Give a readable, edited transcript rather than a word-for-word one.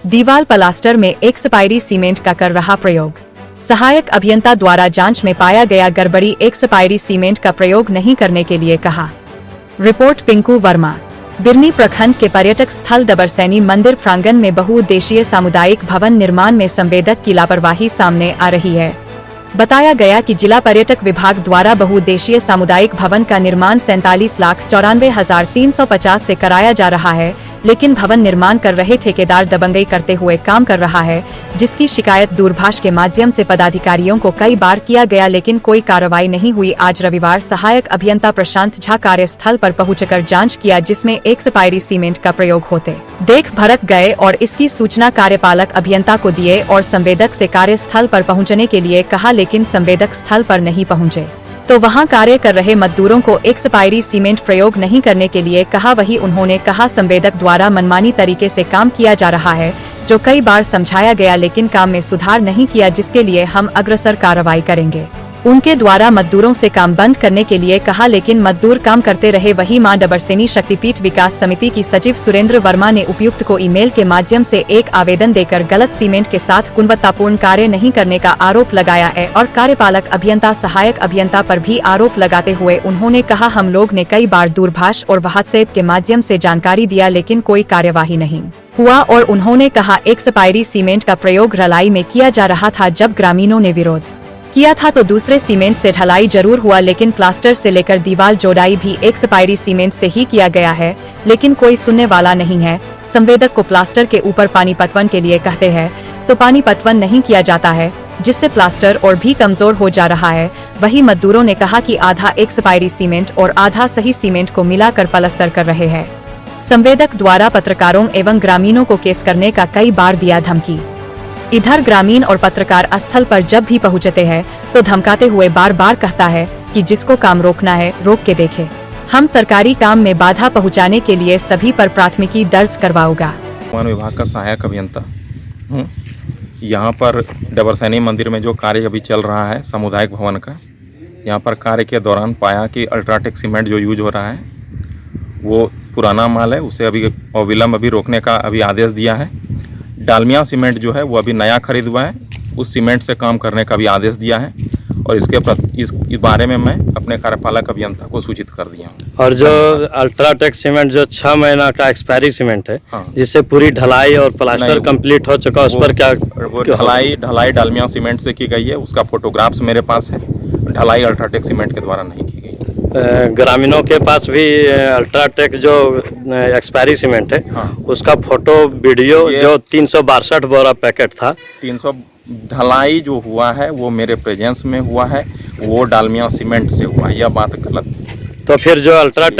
दीवाल प्लास्टर में expiry cement का कर रहा प्रयोग। सहायक अभियंता द्वारा जांच में पाया गया गड़बड़ी, एक्सपायरी सीमेंट का प्रयोग नहीं करने के लिए कहा। रिपोर्ट पिंकू वर्मा। बिरनी प्रखंड के पर्यटक स्थल डबरसैनी मंदिर प्रांगण में बहुउद्देशीय सामुदायिक भवन निर्माण में संवेदक की लापरवाही सामने आ रही है। बताया गया कि जिला पर्यटक विभाग द्वारा बहुउद्देशीय सामुदायिक भवन का निर्माण 47,94,350 से कराया जा रहा है, लेकिन भवन निर्माण कर रहे ठेकेदार दबंगई करते हुए काम कर रहा है, जिसकी शिकायत दूरभाष के माध्यम से पदाधिकारियों को कई बार किया गया, लेकिन कोई कार्रवाई नहीं हुई। आज रविवार सहायक अभियंता प्रशांत झा कार्यस्थल पर पहुंचकर जांच किया, जिसमें एक्सपायरी सीमेंट का प्रयोग होते देख भड़क गए और इसकी सूचना कार्यपालक अभियंता को दिए और संवेदक से कार्यस्थल पर पहुंचने के लिए कहा, लेकिन संवेदक स्थल पर नहीं पहुंचे तो वहां कार्य कर रहे मजदूरों को एक्सपायरी सीमेंट प्रयोग नहीं करने के लिए कहा। वही उन्होंने कहा, संवेदक द्वारा मनमानी तरीके से काम किया जा रहा है, जो कई बार समझाया गया, लेकिन काम में सुधार नहीं किया, जिसके लिए हम अग्रसर कार्रवाई करेंगे। उनके द्वारा मजदूरों से काम बंद करने के लिए कहा, लेकिन मजदूर काम करते रहे। वही मां डबरसैनी शक्तिपीठ विकास समिति की सचिव सुरेंद्र वर्मा ने उपायुक्त को ईमेल के माध्यम से एक आवेदन देकर गलत सीमेंट के साथ गुणवत्तापूर्ण कार्य नहीं करने का आरोप लगाया है और कार्यपालक अभियंता सहायक अभियंता पर भी आरोप लगाते हुए उन्होंने कहा, हम लोग ने कई बार दूरभाष और व्हाट्सएप के माध्यम से जानकारी दिया, लेकिन कोई कार्यवाही नहीं हुआ। और उन्होंने कहा, एक्सपायरी सीमेंट का प्रयोग ढलाई में किया जा रहा था। जब ग्रामीणों ने विरोध किया था तो दूसरे सीमेंट से ढलाई जरूर हुआ, लेकिन प्लास्टर से लेकर दीवार जोड़ाई भी एक्सपायरी सीमेंट से ही किया गया है, लेकिन कोई सुनने वाला नहीं है। संवेदक को प्लास्टर के ऊपर पानी पटवन के लिए कहते हैं तो पानी पटवन नहीं किया जाता है, जिससे प्लास्टर और भी कमजोर हो जा रहा है। वही मजदूरों ने कहा कि आधा एक्सपायरी सीमेंट और आधा सही सीमेंट को मिलाकर प्लास्टर कर रहे हैं। संवेदक द्वारा पत्रकारों एवं ग्रामीणों को केस करने का कई बार दिया धमकी। इधर ग्रामीण और पत्रकार स्थल पर जब भी पहुंचते हैं तो धमकाते हुए बार बार कहता है कि जिसको काम रोकना है रोक के देखे, हम सरकारी काम में बाधा पहुंचाने के लिए सभी पर प्राथमिकी दर्ज करवाऊंगा। वन विभाग का सहायक अभियंता यहाँ पर डबरसैनी मंदिर में जो कार्य अभी चल रहा है सामुदायिक भवन का, यहाँ पर कार्य के दौरान पाया कि अल्ट्राटेक सीमेंट जो यूज हो रहा है वो पुराना माल है, उसे अभी अविलंब अभी रोकने का अभी आदेश दिया है। डालमिया सीमेंट जो है वो अभी नया खरीद हुआ है, उस सीमेंट से काम करने का भी आदेश दिया है और इस बारे में मैं अपने कार्यपालक अभियंता को सूचित कर दिया हूँ। और जो अल्ट्राटेक सीमेंट जो 6 महीना का एक्सपायरी सीमेंट है, हाँ, जिससे पूरी ढलाई और प्लास्टर कंप्लीट हो चुका, उस पर क्या ढलाई डालमिया सीमेंट से की गई है, उसका फोटोग्राफ्स मेरे पास है। ढलाई अल्ट्राटेक सीमेंट के द्वारा नहीं की गई। ग्रामीणों के पास भी अल्ट्राटेक जो एक्सपायरी सीमेंट है, हाँ, उसका फोटो वीडियो जो 362 बोरा पैकेट था, 300 ढलाई जो हुआ है वो मेरे प्रेजेंस में हुआ है, वो डालमिया सीमेंट से हुआ। यह बात गलत। तो फिर जो अल्ट्राटेक